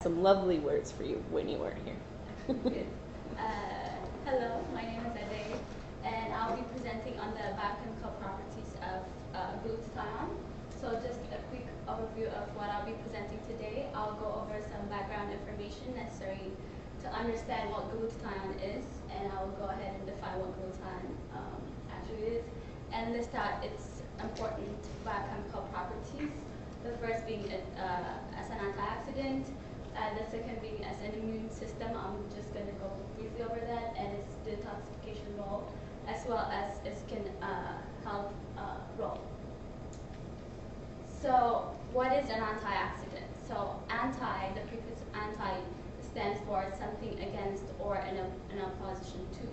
some lovely words for you when you weren't here. Good. Hello, my name is Adey, and I'll be presenting on the biochemical properties of glutathione. So just a quick overview of what I'll be presenting today. I'll go over some background information necessary to understand what glutathione is, and I'll go ahead and define what glutathione actually is, and list out its important biochemical properties. The first being as an antioxidant, the second being as an immune system. I'm just going to go briefly over that, and its detoxification role, as well as its skin health role. So what is an antioxidant? So anti, the prefix anti stands for something against or in opposition to.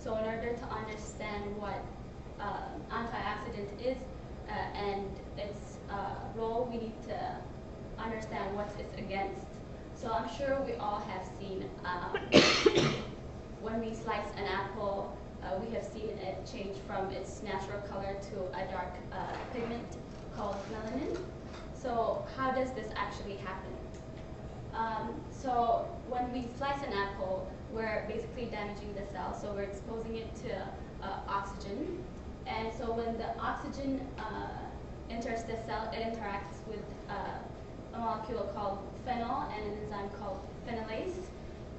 So in order to understand what antioxidant is and its role, we need to understand what it's against. So I'm sure we all have seen when we slice an apple, we have seen it change from its natural color to a dark pigment called melanin. So how does this actually happen? So when we slice an apple, we're basically damaging the cell, so we're exposing it to oxygen. And so when the oxygen enters the cell, it interacts with a molecule called phenol and an enzyme called phenolase.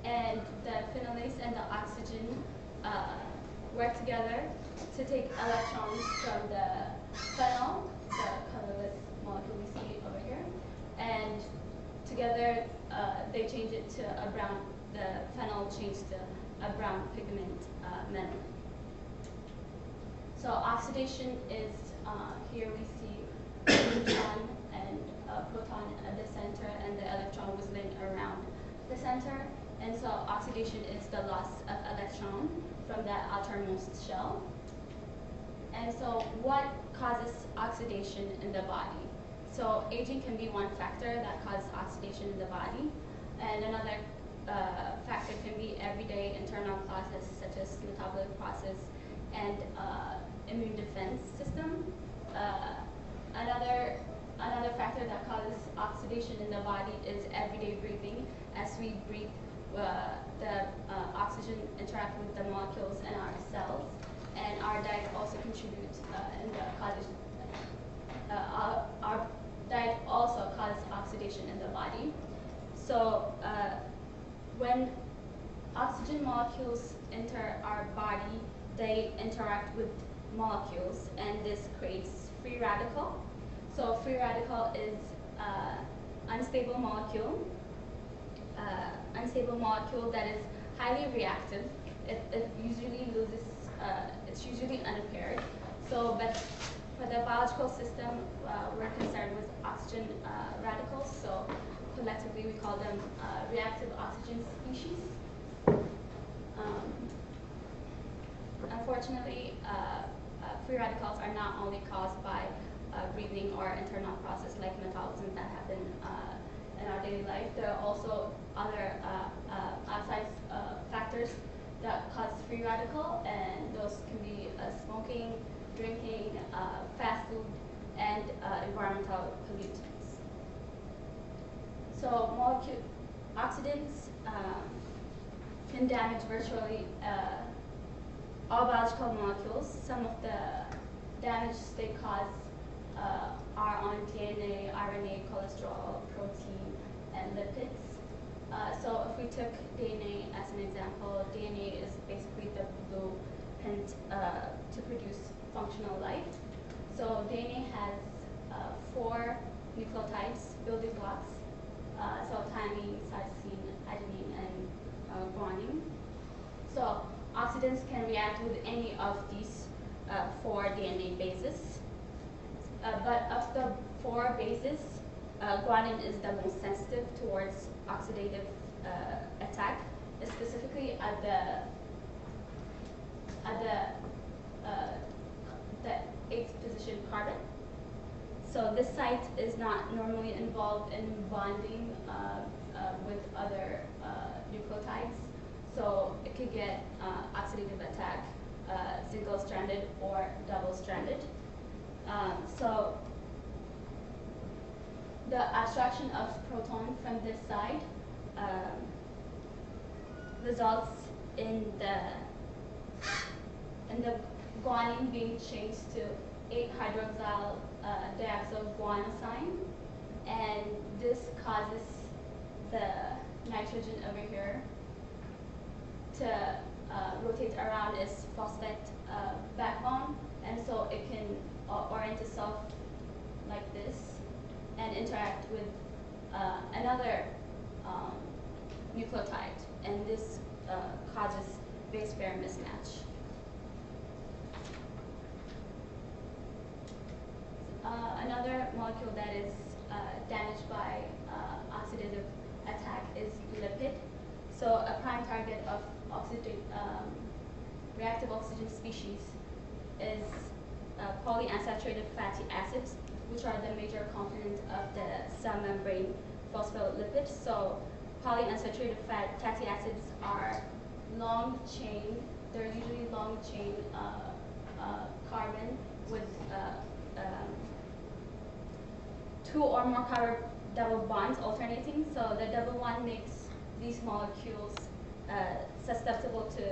And the phenolase and the oxygen work together to take electrons from the phenol, the colorless molecule we see over here, and together they change it to a brown, the phenol changed to a brown pigment, melon. So oxidation is, here we see a neutron and a proton at the center, and the electron whistling around the center. And so oxidation is the loss of electron from the outermost shell. And so what causes oxidation in the body? So aging can be one factor that causes oxidation in the body. And another factor can be everyday internal processes such as metabolic process and immune defense system. Another factor that causes oxidation in the body is everyday breathing. As we breathe, the oxygen interact with the molecules in our cells, and our diet also contributes in the causation. Our diet also causes oxidation in the body. So when oxygen molecules enter our body, they interact with molecules, and this creates free radical. So free radical is unstable molecule that is highly reactive. It usually loses, it's usually unimpaired. So, but for the biological system, we're concerned with oxygen radicals. So collectively we call them reactive oxygen species. Unfortunately, free radicals are not only caused by breathing or internal process like metabolism that happen in our daily life. There are also other outside factors that cause free radical, and those can be smoking, drinking, fast food, and environmental pollutants. So oxidants can damage virtually all biological molecules. Some of the damage they cause are on DNA, RNA, cholesterol, protein, and lipids. So if we took DNA as an example, DNA is basically the blueprint to produce functional life. So DNA has 4 nucleotides, building blocks, so thymine, cysteine, adenine, and guanine. So oxidants can react with any of these 4 DNA bases. But of the 4 bases, guanine is the most sensitive towards oxidative attack, specifically at the 8th position carbon. So this site is not normally involved in bonding with other nucleotides. So it could get oxidative attack, single-stranded or double-stranded. So the abstraction of proton from this side results in the guanine being changed to 8-hydroxyl diazoguanosine, and this causes the nitrogen over here to rotate around its phosphate backbone, and so it can orient itself like this and interact with another nucleotide, and this causes base pair mismatch. Another molecule that is damaged by oxidative attack is lipid. So a prime target of reactive oxygen species is polyunsaturated fatty acids, which are the major component of the cell membrane phospholipids. So polyunsaturated fatty acids are long chain. They're usually long chain carbon with 2 or more carbon double bonds alternating. So the double bond makes these molecules susceptible to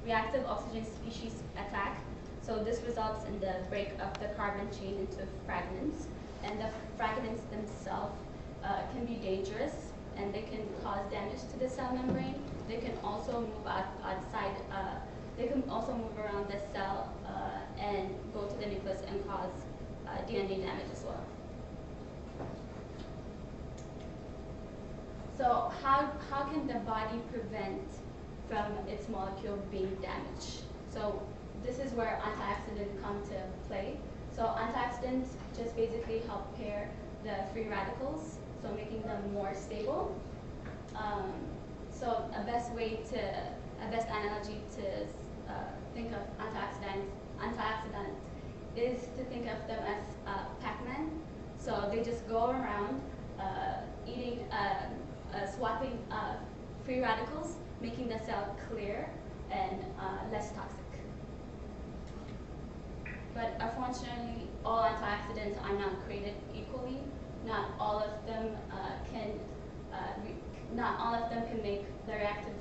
reactive oxygen species attack. So this results in the break of the carbon chain into fragments, and the fragments themselves can be dangerous, and they can cause damage to the cell membrane. They can also move outside. They can also move around the cell and go to the nucleus and cause DNA damage as well. So how can the body prevent from its molecule being damaged? So this is where antioxidants come to play. So antioxidants just basically help pair the free radicals, so making them more stable. So a best analogy to think of antioxidants is to think of them as Pac-Man. So they just go around swapping free radicals, making the cell clear and less toxic. But unfortunately, all antioxidants are not created equally. Not all of them can make the reactive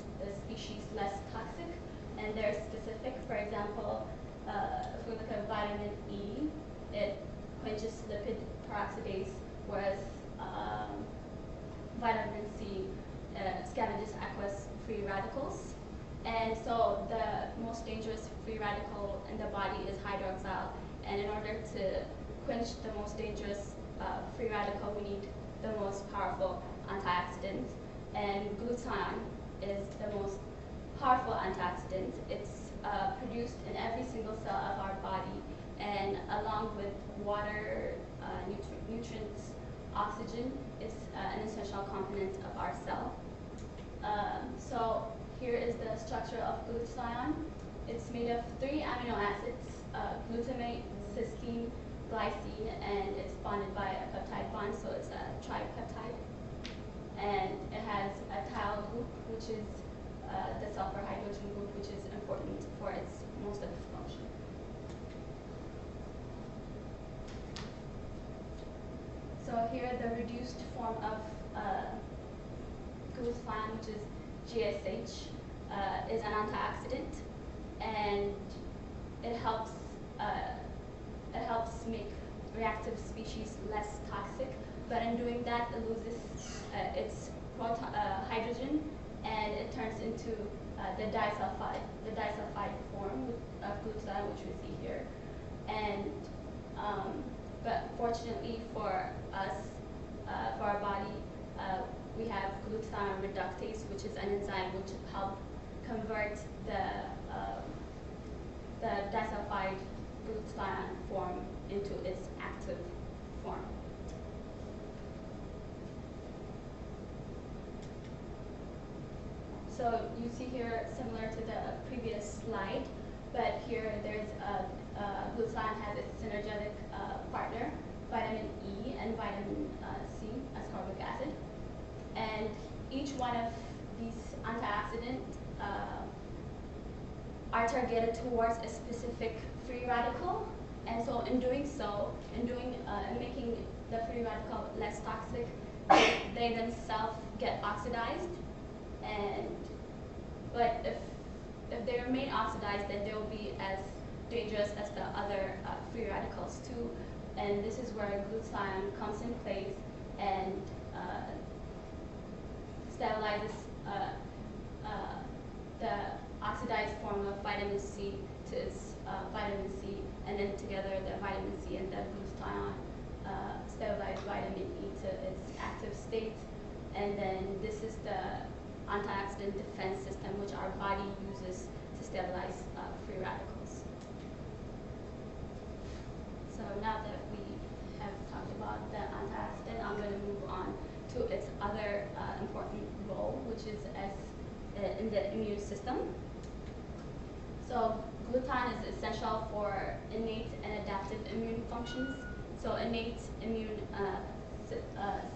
species less toxic, and they're specific. For example, if we look at vitamin E, it quenches lipid peroxidase, whereas vitamin C scavenges aqueous free radicals. And so the most dangerous free radical in the body is hydroxyl. And in order to quench the most dangerous free radical, we need the most powerful antioxidant. And glutathione is the most powerful antioxidant. It's produced in every single cell of our body, and along with water, nutrients, oxygen, it's an essential component of our cell. So here is the structure of glutathione. It's made of 3 amino acids, glutamate, cysteine, glycine, and it's bonded by a peptide bond, so it's a tripeptide. And it has a Tewolde group, which is the sulfur hydrogen group, which is important for most of its function. So here the reduced form of glutathione, which is GSH, is an antioxidant, and it helps make reactive species less toxic. But in doing that, it loses its hydrogen, and it turns into the disulfide form of glutathione, which we see here. And but fortunately for us, for our body, we have glutathione reductase, which is an enzyme which helps convert the disulfide glutathione form into its active form. So you see here, similar to the previous slide, but here there's glutathione has its synergetic partner, vitamin E and vitamin C, ascorbic acid. And each one of these antioxidants are targeted towards a specific free radical. And so in doing so, making the free radical less toxic, they themselves get oxidized, but if they remain oxidized, then they will be as dangerous as the other free radicals too. And this is where glutathione comes in place and stabilizes the oxidized form of vitamin C to its vitamin C, and then together the vitamin C and the glutathione stabilize vitamin E to its active state. And then this is the antioxidant defense system which our body uses to stabilize free radicals. So now that we have talked about the antioxidant, I'm going to move on to its other important role, which is as in the immune system. So glutathione is essential for innate and adaptive immune functions. So innate immune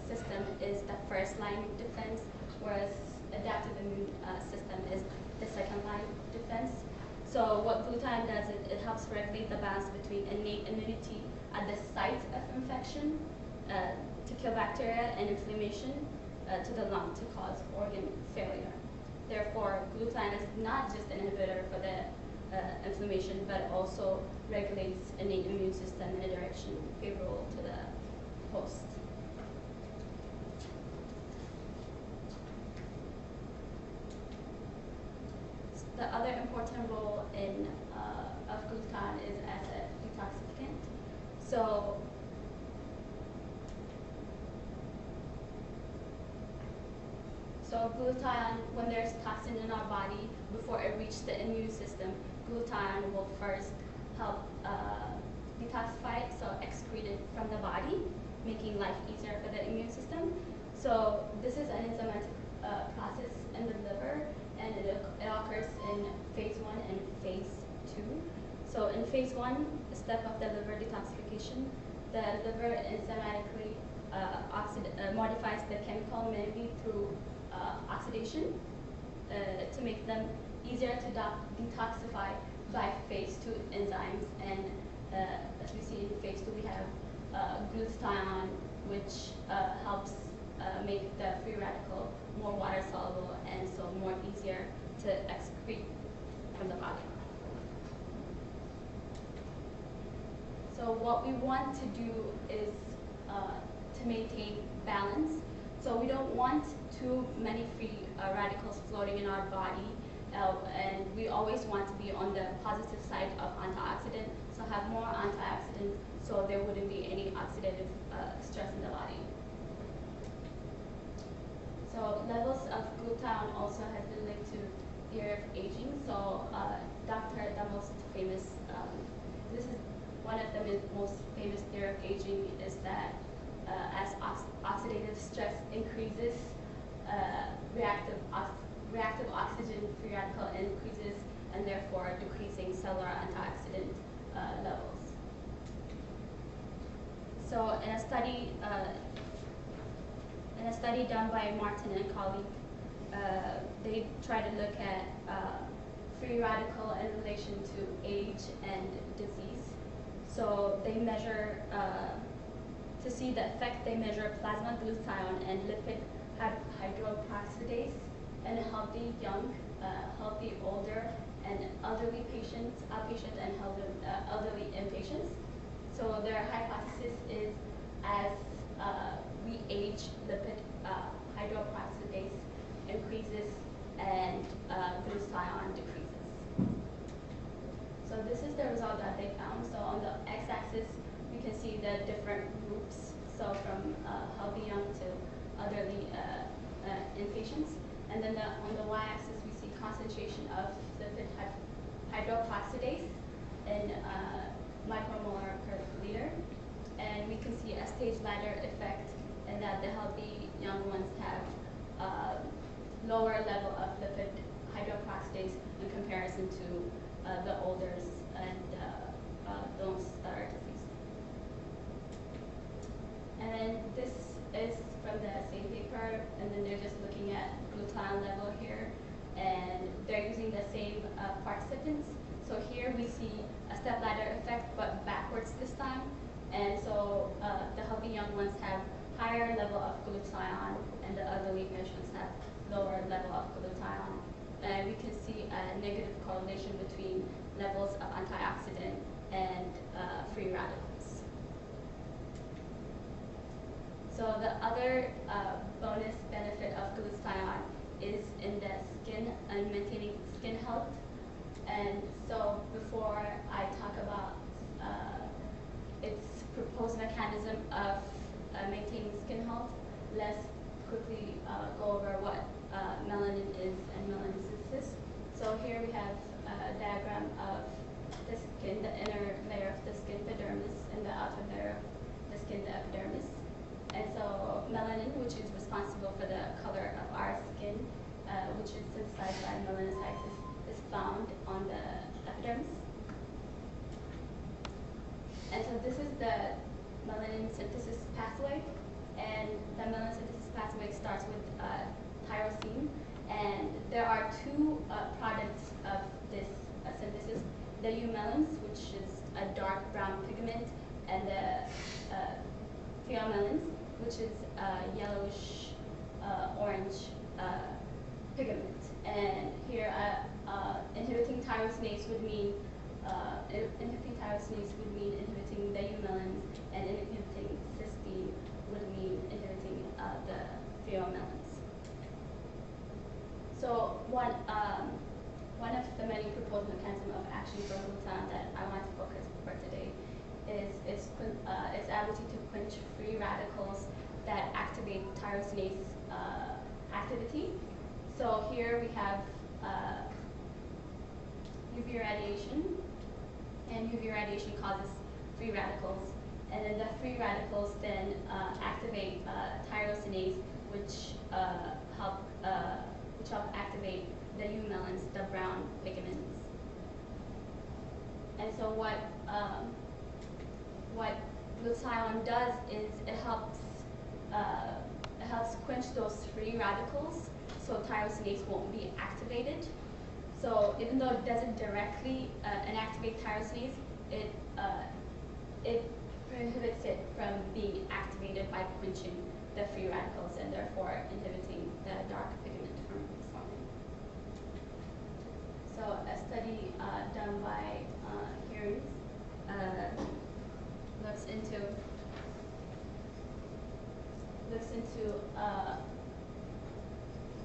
system is the first line defense, whereas adaptive immune system is the second line defense. So what glutathione does is it helps regulate the balance between innate immunity at the site of infection to kill bacteria and inflammation to the lung to cause organ failure. Therefore, glutathione is not just an inhibitor for the inflammation, but also regulates innate immune system in a direction favorable to the host. The other important role of glutathione is as a detoxificant. So glutathione, when there's toxin in our body, before it reaches the immune system, glutathione will first help detoxify it, so excrete it from the body, making life easier for the immune system. So this is an enzymatic process in the liver, and it occurs in phase 1 and phase 2. So in phase 1, the step of the liver detoxification, the liver enzymatically modifies the chemical, mainly through oxidation, to make them easier to detoxify by phase 2 enzymes. And as we see in phase 2, we have glutathione, which helps make the free radical more water soluble and so more easier to excrete from the body. So what we want to do is to maintain balance. So we don't want too many free radicals floating in our body, and we always want to be on the positive side of antioxidant, so have more antioxidants so there wouldn't be any oxidative stress in the body. So levels of glutathione also has been linked to theory of aging. So the most famous, this is one of the most famous theory of aging, is that as oxidative stress increases, reactive oxygen free radical increases, and therefore decreasing cellular antioxidant levels. So in a study done by Martin and colleague, they try to look at free radical in relation to age and disease. So they measure, to see the effect, they measure plasma glutathione and lipid hydroperoxidase in healthy young, healthy older, and elderly patients, outpatients, and elderly inpatients. So their hypothesis is as we age, lipid hydroperoxidase increases and glutathione decreases. So this is the result that they found. So on the x-axis, we can see the different groups. So from healthy young to elderly inpatients. And then on the y-axis, we see concentration of lipid hydroperoxidase in micromolar per liter. And we can see a stage ladder effect in that the healthy young ones have lower level of lipid hydroperoxidase in comparison to the olders and those that are deceased. And then this is from the same paper, and then they're just looking at glutathione level here, and they're using the same participants. So here we see a step ladder effect, but backwards this time. And so the healthy young ones have higher level of glutathione, and the elderly patients have lower level of glutathione. And we can see a negative correlation between levels of antioxidant and free radicals. So the other bonus benefit of glutathione is in the skin and maintaining skin health. And so before I talk about its proposed mechanism of maintaining skin health, let's quickly go over what melanin is and melanin synthesis. So here we have a diagram of the skin, the inner layer of the skin, the dermis, and the outer layer of the skin, the epidermis. And so melanin, which is responsible for the color of our skin, which is synthesized by melanocytes, is found on the epidermis. And so this is the melanin synthesis pathway. And the melanin synthesis pathway starts with tyrosine. And there are two products of this synthesis: the eumelins, which is a dark brown pigment, and the pheomelins, which is a yellowish orange pigment. And here, inhibiting tyrosinase would mean inhibiting the eumelins, and inhibiting cysteine would mean inhibiting the pheomelins. So one of the many proposed mechanisms of action for glutathione that I want to focus for today is its ability to quench free radicals that activate tyrosinase activity. So here we have UV radiation, and UV radiation causes free radicals, and then the free radicals then activate tyrosinase, which help activate the eumelins, the brown pigments. And so what glutathione does is it helps quench those free radicals, so tyrosinase won't be activated. So even though it doesn't directly inactivate tyrosinase, it prohibits it from being activated by quenching the free radicals, and therefore inhibiting the dark pigment from forming. So a study done by Hearings looks into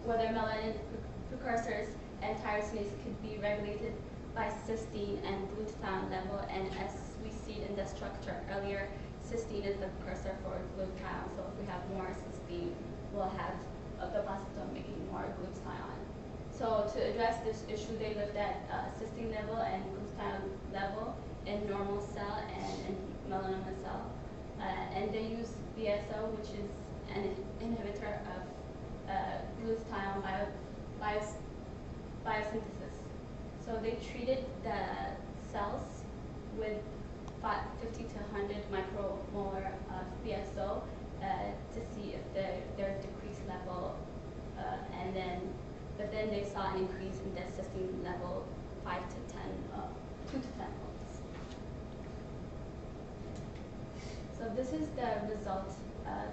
whether melanin precursors and tyrosinase could be regulated by cysteine and glutathione level. And as we see in the structure earlier, cysteine is the precursor for glutathione. So if we have more cysteine, we'll have the possibility of making more glutathione. So to address this issue, they looked at cysteine level and glutathione level in normal cell and in melanoma cell. And they used BSO, which is an inhibitor of glutathione biosynthesis. So they treated the cells with 50 to 100 micromolar of BSO to see if there's decreased level, but then they saw an increase in the cysteine level 2 to 10 volts. So this is the result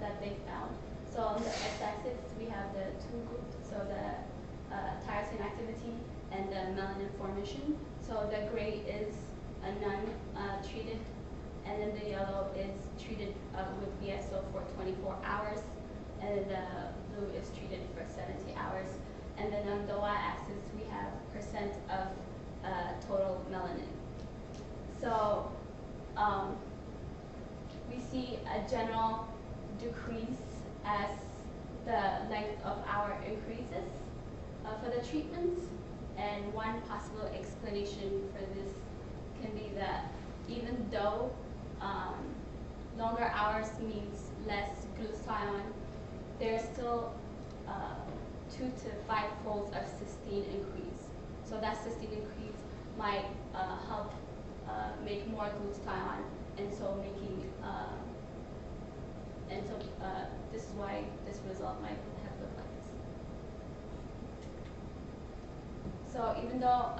that they found. So on the x-axis, we have the two groups, so the tyrosine activity and the melanin formation. So the gray is a non-treated, and then the yellow is treated with BSO for 24 hours, and then the blue is treated for 70 hours. And then on the y-axis, we have percent of total melanin. So we see a general decrease as the length of hour increases for the treatments. And one possible explanation for this can be that even though longer hours means less glutathione, there's still 2 to 5 folds of cysteine increase. So that cysteine increase might help make more glutathione, and so this is why this result might have looked like this. So even though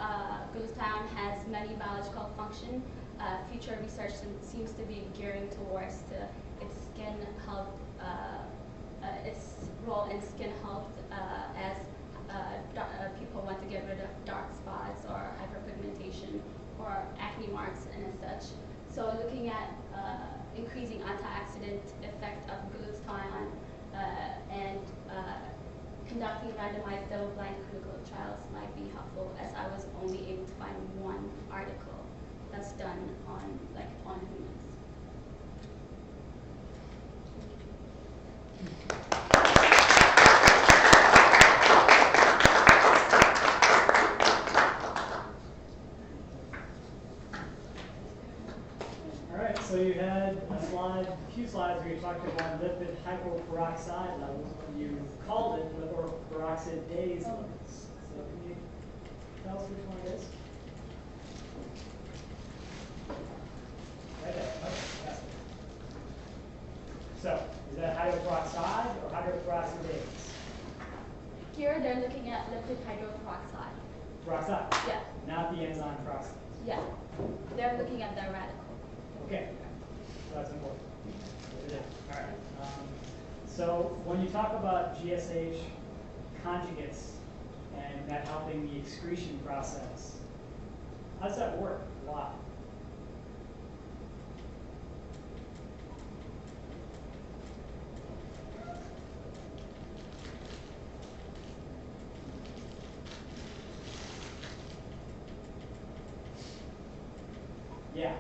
glutathione has many biological functions, future research seems to be gearing towards its skin health its role in skin health as people want to get rid of dark spots or hyperpigmentation or acne marks and as such. So looking at increasing antioxidant effect of glutathione and conducting randomized double-blind clinical trials might be helpful, as I was only able to find one article that's done on humans. All right, so you had a few slides where you talked about lipid hypoperoxide levels, when you called it lipoperoxidase levels. So can you tell us which one it is? Right there. Okay, that's it. So, is that hydroperoxide or hydroperoxidase? Here they're looking at lipid hydroperoxide. Peroxide? Yeah. Not the enzyme peroxidase. Yeah. They're looking at the radical. Okay, so that's important. All right. So when you talk about GSH conjugates and that helping the excretion process, how does that work? Why? Yeah.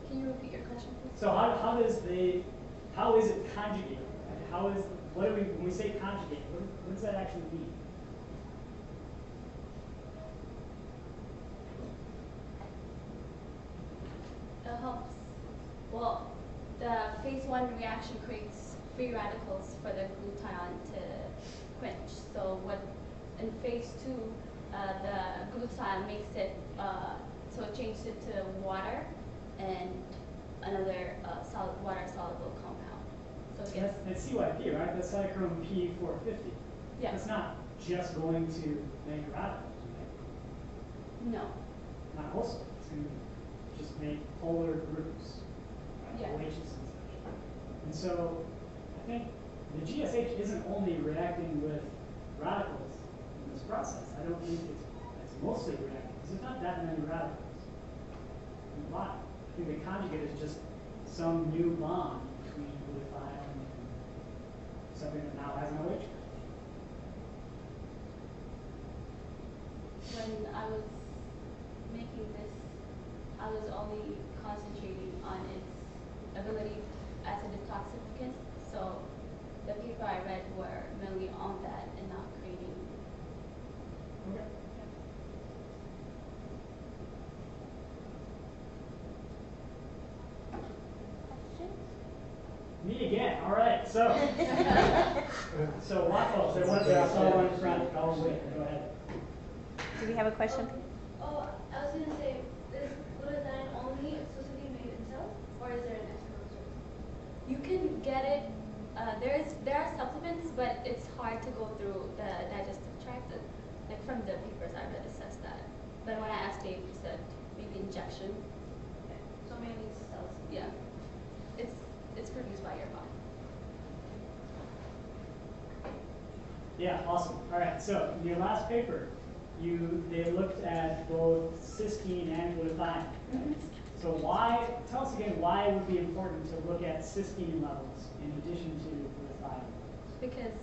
Can you repeat your question, please? So how is it conjugated? When we say conjugate, what does that actually mean? It helps. Well, the phase 1 reaction creates free radicals for the glutathione to quench. So in phase 2, the glutathione makes it, so it changes it to water and another water-soluble compound. So it gets, That's CYP, right? That's cytochrome P450. yeah. That's not just going to make radicals, right? No. Not also. It's going to just make polar groups, right? Yeah. OHs and such. And so I think the GSH isn't only reacting with radicals in this process. I don't think it's mostly reacting, because there's not that many radicals in the body. I think the conjugate is just some new bond between glutathione and something that now has an OH. When I was making this, I was only concentrating on its ability as a detoxificant. So the paper I read were mainly on that and not creating. Okay. Me again. All right. So, waffles. There was there. I saw one in front. Go ahead. Do we have a question? I was going to say, is glutathione only exclusively made in cells, or is there an external source? You can get it. There are supplements, but it's hard to go through the digestive tract. Like from the papers I read, it says that. But when I asked Dave, he said maybe injection. Okay. So mainly cells. Yeah, it's produced by your body. Yeah. Awesome. All right. So in your last paper, they looked at both cysteine and glutathione. Mm-hmm. So tell us again why it would be important to look at cysteine levels in addition to glutathione. Because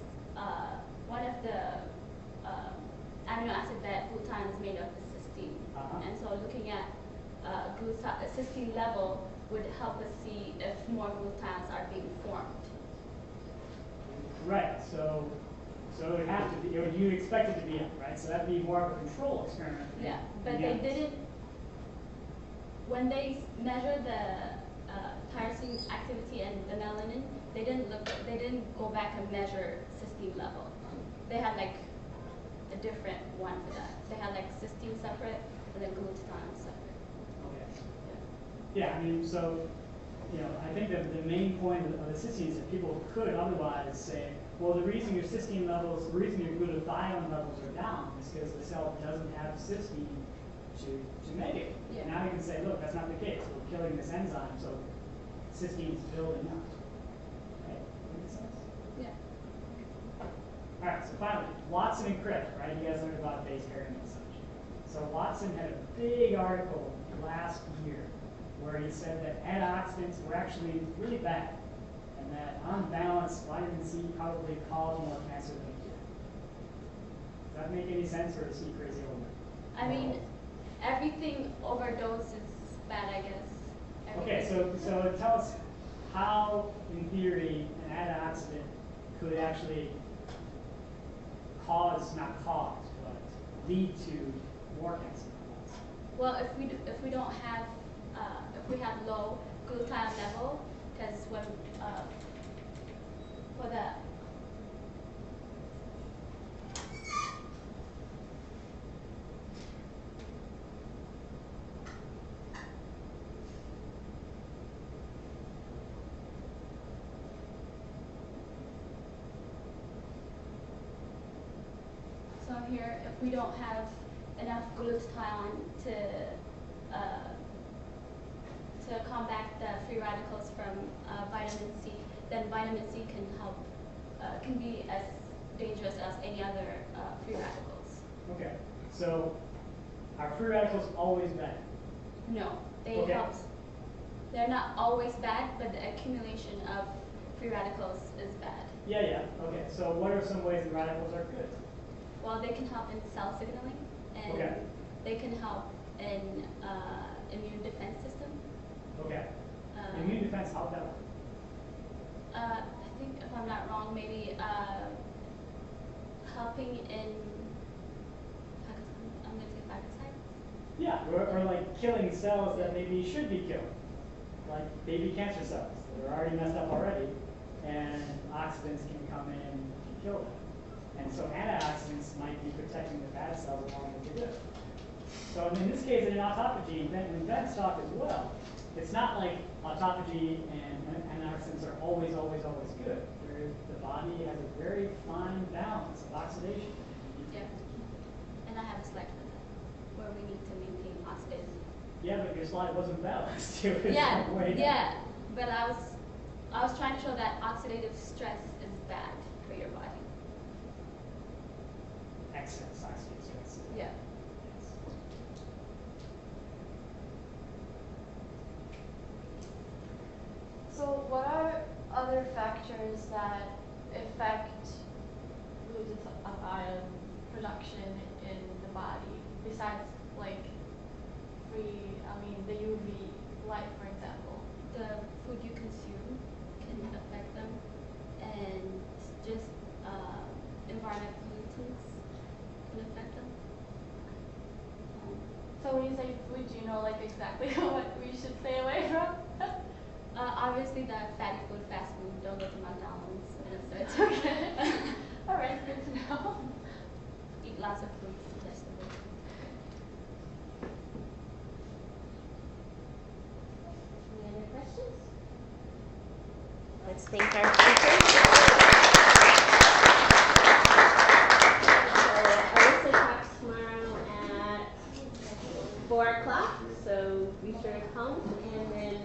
one of the amino acid that glutathione is made of is cysteine. And so looking at cysteine level would help us see if more glutathiones are being formed. Right. So it would have to be, or you expect it to be up, right? So that'd be more of a control experiment. Yeah, but they didn't. When they measured the tyrosine activity and the melanin, they didn't go back and measure cysteine level. They had like a different one for that. They had like cysteine separate and then glutathione separate. Okay. Yeah, I mean, so, I think that the main point of the cysteine is that people could otherwise say, well, the reason your cysteine levels, the reason your glutathione levels are down is because the cell doesn't have cysteine to make it. Yeah. Now you can say, look, that's not the case. We're killing this enzyme, so cysteine is building up. Right? All right, so finally, Watson and Crick, right? You guys learned about base pairing and such. So Watson had a big article last year where he said that antioxidants were actually really bad, and that on balance, vitamin C probably caused more cancer than it did. Does that make any sense, or is he crazy over it? I mean, everything overdose is bad, I guess. Okay, so tell us how, in theory, an antioxidant could actually not cause, but lead to more cancer. Well, if we don't have if we have low glutathione level, because when for the so here, if we don't have enough glutathione to combat the free radicals from vitamin C, then vitamin C can be as dangerous as any other free radicals. Okay, so are free radicals always bad? No, they Okay. help. They're not always bad, but the accumulation of free radicals is bad. Yeah. Okay, so what are some ways the radicals are good? Well, they can help in cell signaling, and Okay. they can help in immune defense system. Okay. Immune defense, how'd that work? I think, if I'm not wrong, maybe helping in I'm going to say phagocytes. Yeah, or like killing cells that maybe should be killed, like baby cancer cells that are already messed up already, and oxidants can come in and kill them. And so antioxidants might be protecting the bad cells along with the good. So in this case, in autophagy, and Ben's talk as well, it's not like autophagy and antioxidants are always good. The body has a very fine balance of oxidation. Yeah. And I have a slide for that, where we need to maintain oxidation. Yeah, but your slide wasn't balanced. It was Yeah, way down. yeah. But I was trying to show that oxidative stress is bad for your body. Excess oxidative stress. Yeah. Yes. So what are other factors that affect glutathione production in the body besides like the UV light, for example? The food you consume can affect them, and just environmental pollutants can affect them. So when you say food, do you know like exactly what we should stay away from? Obviously, the fatty food, fast food, don't go to McDonald's. It's Okay. All right, good to know. Eat lots of fruits and vegetables. Any other questions? Let's thank our speakers. So Alyssa talks tomorrow at 4 o'clock, so be sure to come. And then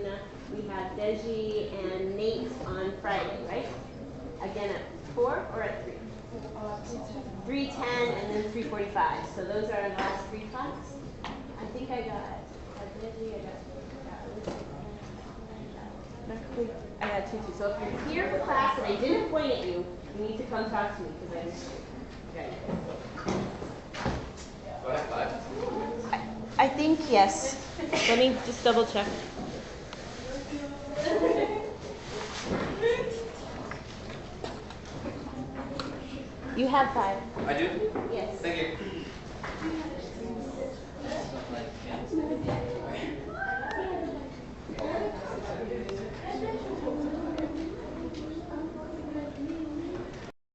we have Deji and Nate on Friday, right? Again at 4 or at 3? 3:10 and then 3:45. So those are our last 3 talks. I think I got Deji, I got 2 too. So if you're here for class and I didn't point at you, you need to come talk to me because I missed you. Okay. Do I have 5? I think yes. Let me just double check. You have 5. I do? Yes. Thank you.